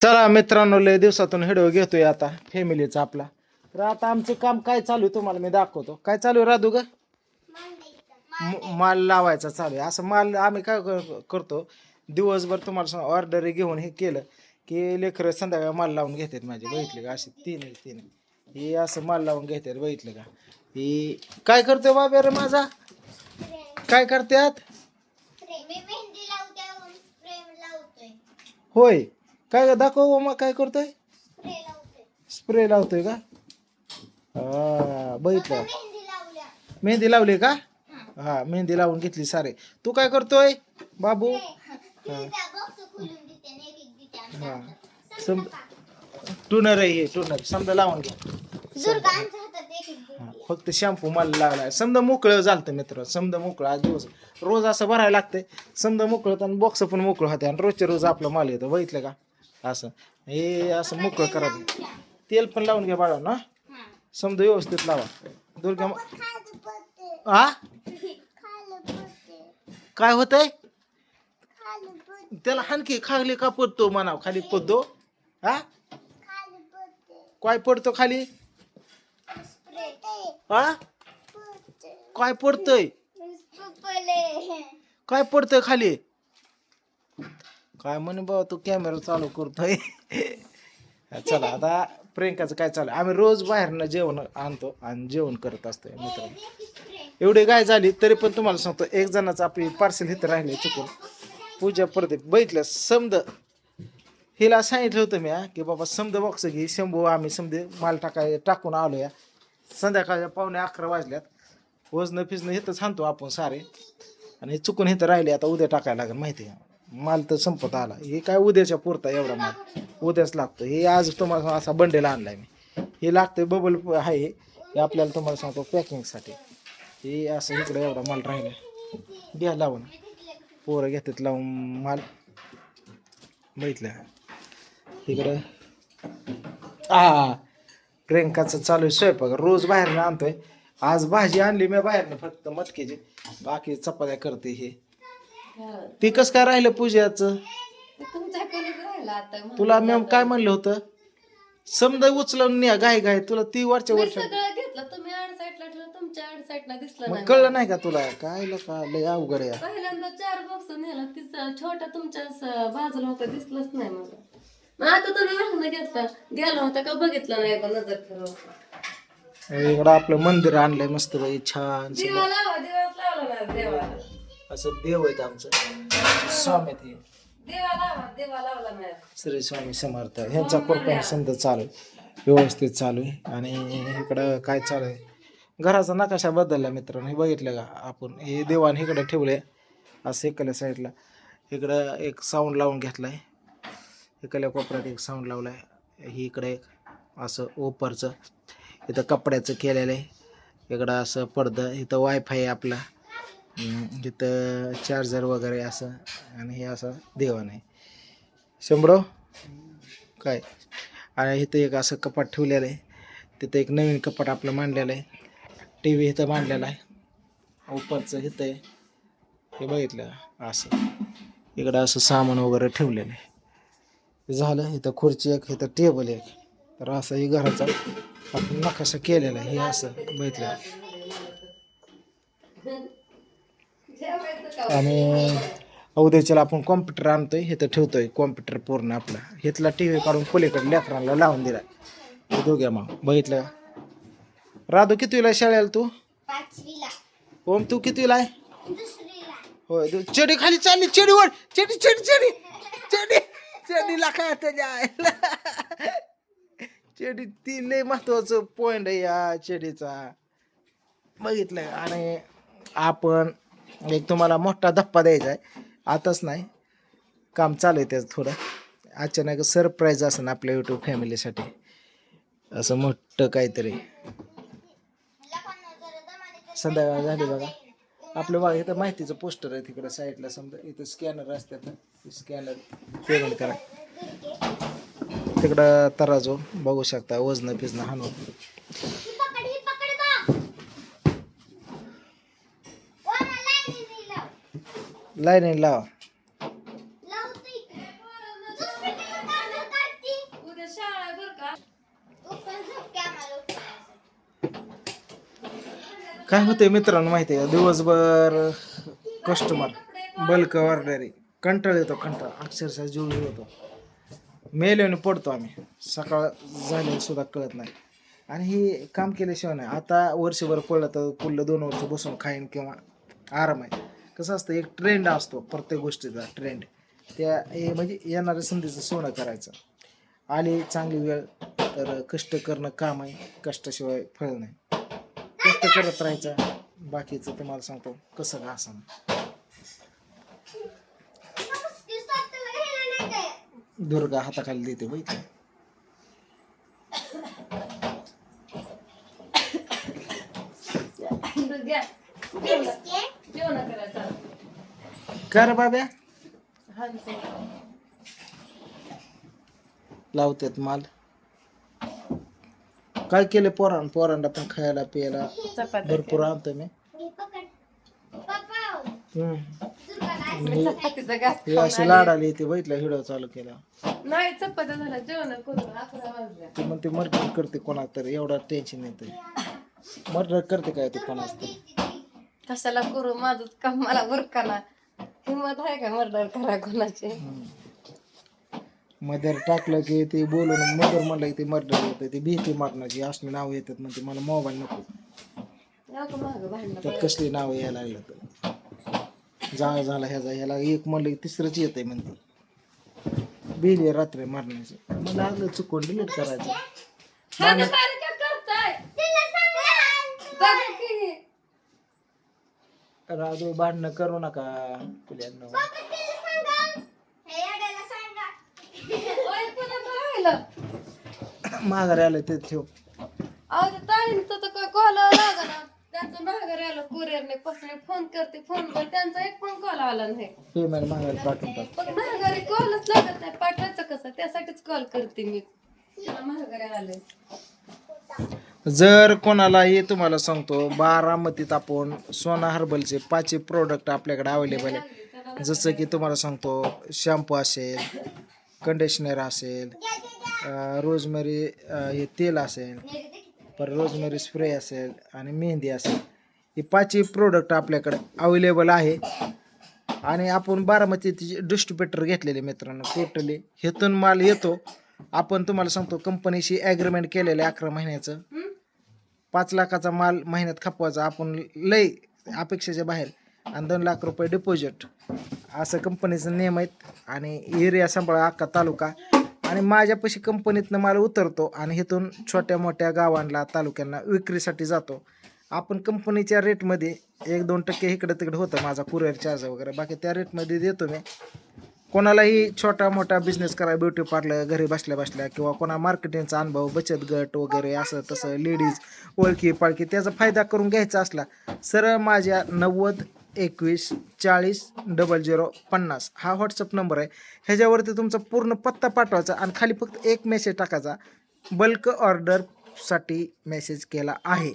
चला मित्रांनो, लय दिवसातून व्हिडिओ घेतोय आता फॅमिलीचा आपला. तर आता आमचं काम काय चालू आहे तुम्हाला मी दाखवतो. काय चालू आहे राधू ग? माल लावायचा चालू आहे. असं माल आम्ही काय करतो, दिवसभर तुम्हाला ऑर्डर घेऊन हे केलं की लेकरं संध्याकाळी माल लावून घेतात माझे. बघितले का? असे तीन हे असं माल लावून घेतात. बघितलं का? हे काय करतोय बाबा रे माझा? काय करतात? होय, काय दाखव मग काय करतोय? स्प्रे लावतोय का? बघितलं, मेहंदी लावली का? हा, मेहंदी लावून घेतली सारे. तू काय करतोय बाबू? हा, टूनर आहे हे, टूनर समजा लावून घ्या. फक्त शॅम्पू मला लागलाय. समजा मोकळं झालतं मित्र, समजा मोकळं. आज दिवस रोज असं भरायला लागतंय. समजा मोकळं आणि बॉक्स पण मोकळं होते आणि रोजच्या रोज आपला माल येतो. बघितलं का? असं हे असं मोकळं करायचं. तेल पण लावून घ्या बाळा ना, समजा व्यवस्थित लावा. दुर्गा हा काय होतंय त्याला? हानकी खाली का पडतो म्हणाव, खाली पडतो. हा, काय पडतो खाली? हा, काय पडतंय? काय पडतंय खाली? काय म्हणे बाबा तू कॅमेरा चालू करतोय. चला आता प्रियंकाचं काय चालू. आम्ही रोज बाहेरनं जेवण आणतो आणि जेवण करत असतोय मित्रांनो. एवढी गाय झाली तरी पण तुम्हाला सांगतो, एक जणाचं आपली पार्सल इथं राहिले चुकून. पूजा प्रदीप बघितलं समद, हिला सांगितलं होतं मी की बाबा समद बॉक्स घे. शंभू आम्ही समजे माल टाकून आलो या. संध्याकाळच्या 11:15 वाजल्यात. वजनं फिजणं इथंच आणतो आपण सारे, आणि चुकून इथं राहिले. आता उद्या टाकायला लागेल माहिती आहे. माल तर संपत आला. हे काय उद्याच्या पुरता एवढा माल उद्याच लागतो. हे आज तुम्हाला असा बंडेल आणलाय मी. हे लागतंय बबल आहे हे आपल्याला तुम्हाला सांगतो पॅकिंगसाठी. हे असं इकडे एवढा माल राहिला. घ्या लावून, पोरं घेतात लावून माल. बघितलं इकडं. प्रियंकाचं चालू आहे स्वयंपाक. रोज बाहेरनं आणतोय. आज भाजी आणली मी बाहेरनं फक्त मटकीची, बाकी चपात्या करते. हे ती कसं काय राहिलं पूजाचं? तुला मी काय म्हणलं होतं, समजा उचलून न्या गाय गाय. तुला ती वरच्या वर मग कळलं नाही का तुला? काय का लय अवघड आहे. पहिल्यांदा 4 बॉक्स नेला, तिचा छोटा तुमच्या बाजूला होता, दिसलंच नाही मला. आता तुम्ही वाहन घेतला गेला होता का बघितलं नाही का? नजर फिरव. इकडं आपलं मंदिर आणलंय मस्त बाई, छान. दिवा लावा, दिवस लावला ना देवाला. असं देव आहेत आमचं स्वामी. ते देवा लावला नाही. श्री स्वामी समर्थ ह्यांचा कृपा समजा चालू आहे, व्यवस्थित चालू आहे. आणि इकडं काय चालू आहे, घराचा नकाशा बदलला मित्रांनो. हे बघितलं का आपण? हे देवान इकडे ठेवले असं इकडल्या साईडला. इकडं एक साऊंड लावून घेतलाय, इकडल्या कोपऱ्यात एक साऊंड लावलाय. ही इकडे एक असं ओपरचं, इथं कपड्याचं केलेलं आहे. इकडं असं पडदं, इथं वायफाय आहे आपला, इथं चार्जर वगैरे असं. आणि हे असं देवान आहे. शंभरो काय. आणि इथं एक असं कपाट ठेवलेलं आहे. तिथं एक नवीन कपाट आपलं मांडलेलं आहे. टी व्ही इथं मांडलेला आहे. उपरचं इथं आहे. हे बघितलं असं, इकडं असं सामान वगैरे ठेवलेलं आहे. झालं. इथं खुर्ची एक, इथं टेबल एक. तर असं हे घराचा आपण नकाशा केलेला आहे. हे असं बघितलं. आणि उद्याच्याला आपण कॉम्प्युटर आणतोय, इथं ठेवतोय कॉम्प्युटर पूर्ण आपला. इथला टी व्ही काढून पलीकडे लेकरांना लावून दिला. हे दोघ्या मग बघितलं. राधू कितवीला शाळेला तू? 5वीला. ओम तू कितवीला आहे? 2रीला. होय. चेडी खाली चालली, चेडीवर चेडी चेडी चेडी चेडी चेडीला काय त्याच्या चेडी. ती लय महत्वाचं पॉइंट आहे या चेडीचा. बघितलं. आणि आपण एक तुम्हाला मोठा धप्पा द्यायचा आहे. आताच नाही, काम चालू आहे त्याचं थोडं. अचानक सरप्राईज असं आपल्या यूट्यूब फॅमिलीसाठी असं मोठं काहीतरी. संध्याकाळ झाली बघा. आपलं बघा इथं माहितीचं पोस्टर आहे तिकडं साईडला. समजा इथं स्कॅनर असतात, स्कॅनर पेमेंट करा. तिकडं तराजू बघू शकता, वजन फिजणं हाणून. लाईन लावा. काय होतंय मित्रांनो माहिती आहे का, दिवसभर कस्टमर बल्क ऑर्डरी कंटाळ येतो, कंटाळ अक्षरशः जीव होतो, मेल्याने पडतो आम्ही, सकाळ झाले सुद्धा कळत नाही. आणि हे काम केल्याशिवाय नाही. आता वर्षभर पडलं तर पुढलं 2 वर्ष बसून खाईन किंवा आराम आहे. कसं असतं, एक ट्रेंड असतो प्रत्येक गोष्टीचा ट्रेंड, त्या हे म्हणजे येणाऱ्या संधीचं सोनं करायचं. आली चांगली वेळ तर कष्ट करणं काम आहे, कष्टाशिवाय फळ नाही. कष्ट करत राहायचं, बाकीचं तुम्हाला सांगतो कसं का असं. दुर्गा हाताखाली देते बाई. जेवण करायचं कर बाब्या, लावतात माल. काय केले पोरांना पण खायला प्यायला भरपूर आणतो मी. हे असे लाडाले ते बघितलं हिडो चालू केला नाही, चपात्या झाल्या जेवण करून 11 वाजल्या. ते म्हणते मर्डर करते कोणा तर, एवढा टेन्शन येते. मर्डर करते काय ते कोणाच तर. कशाला करू, माझंच काम मला उरकाना. हिंमत आहे का मर्डर करा कोणाची? मदर टाकलं की ते बोलून मदर म्हणलं की ते मर्डर होतं, ते भीती मारण्याची असली नाव येतात. म्हणते मला मोबाईल नको, त्यात कसली नाव यायला लागलं तर जाळ झाला ह्याला एक म्हणलं की तिसरंच येत आहे म्हणते. बिली रात्री मारण्याची मला लागलं चुकून डिलीट करायचं. राजू भांडणं करू नका तुला. माघारी आलं ते ठेव. त्यांचं माघारी आलं कुरिअरने फोन करते, फोन कर, त्यांचा एक पण कॉल आला नाही. पेमेंट माघारी पाठवून टाक. पण माघारी कॉलच लागत नाही, पाठवायचं कसं, त्यासाठीच कॉल करते मी. माघारी आले. जर कोणालाही तुम्हाला सांगतो, बारामतीत आपण सोना हर्बलचे 5 प्रोडक्ट आपल्याकडे अवेलेबल आहे. जसं की तुम्हाला सांगतो, शॅम्पू असेल, कंडिशनर असेल, रोजमेरी हे तेल असेल, पर रोजमेरी स्प्रे असेल आणि मेहंदी असेल, हे 5 प्रोडक्ट आपल्याकडे अवेलेबल आहे. आणि आपण बारामतीचे डिस्ट्रीब्युटर घेतलेले मित्रांनो, टोटली हेतून माल येतो. आपण तुम्हाला सांगतो, कंपनीशी ॲग्रीमेंट केलेलं 11 महिन्याचं. 5 लाखाचा माल महिन्यात खपवायचा आपण, लय अपेक्षेच्या बाहेर, आणि 2 लाख रुपये डिपॉझिट, असं कंपनीचं नियम आहेत. आणि एरिया सांभाळा अख्खा तालुका. आणि माझ्यापाशी कंपनीतनं माल उतरतो आणि इथून छोट्या मोठ्या गावांना तालुक्यांना विक्रीसाठी जातो. आपण कंपनीच्या रेटमध्ये 1-2% इकडं तिकडं होतं माझा कुरिअर चार्ज वगैरे, बाकी त्या रेटमध्ये देतो मी. कोणालाही छोटा मोठा बिझनेस करा, ब्युटी पार्लर घरी बसल्या बसल्या, किंवा कोणा मार्केटिंगचा अनुभव, बचत गट वगैरे असं तसं, लेडीज ओळखी पाळखी, त्याचा फायदा करून घ्यायचा असला, सरळ माझ्या 90 21 40 0050 हा व्हॉट्सअप नंबर आहे. ह्याच्यावरती तुमचा पूर्ण पत्ता पाठवायचा आणि खाली फक्त एक मेसेज टाकायचा, बल्क ऑर्डरसाठी मेसेज केला आहे.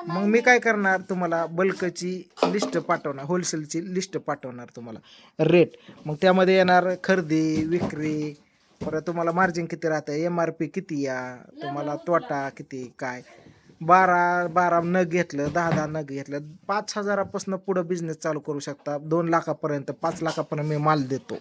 मग मी काय करणार, तुम्हाला बल्कची लिस्ट पाठवणार, होलसेलची लिस्ट पाठवणार तुम्हाला, रेट. मग त्यामध्ये येणार खरेदी विक्री, परत तुम्हाला मार्जिन किती राहतं, MRP किती या, तुम्हाला तोटा किती काय. 12 नग घेतलं, 10 नग घेतलं, 5,000पासून पुढं बिझनेस चालू करू शकता. 2 लाखापर्यंत 5 लाखापर्यंत मी माल देतो.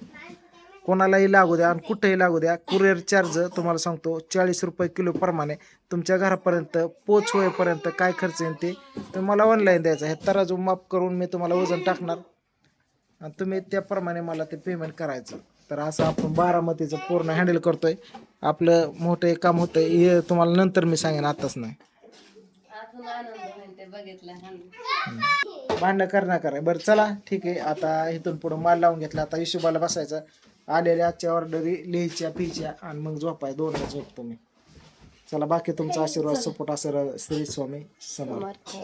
कोणालाही लागू द्या आणि कुठेही लागू द्या. कुरिअर चार्ज तुम्हाला सांगतो 40 रुपये किलो प्रमाणे तुमच्या घरापर्यंत पोच होईपर्यंत काय खर्च येईल ते तुम्हाला ऑनलाईन द्यायचं. हे तराजू माप करून मी तुम्हाला वजन टाकणार आणि तुम्ही त्याप्रमाणे मला ते पेमेंट करायचं. तर असं आपण बारामतीचं पूर्ण हँडल करतोय. आपलं मोठं काम होतं हे तुम्हाला नंतर मी सांगेन, आताच नाही. भांडणं करणार करा. बरं चला ठीक आहे, आता इथून पुढं माल लावून घेतला, आता हिशोबाला बसायचं, आलेल्या आजच्या ऑर्डरी लिहायच्या पिच्या आणि मग झोपाय 2ला झोपतो मी. चला, बाकी तुमचा आशीर्वाद सपोर्ट असं श्री स्वामी समर्थ.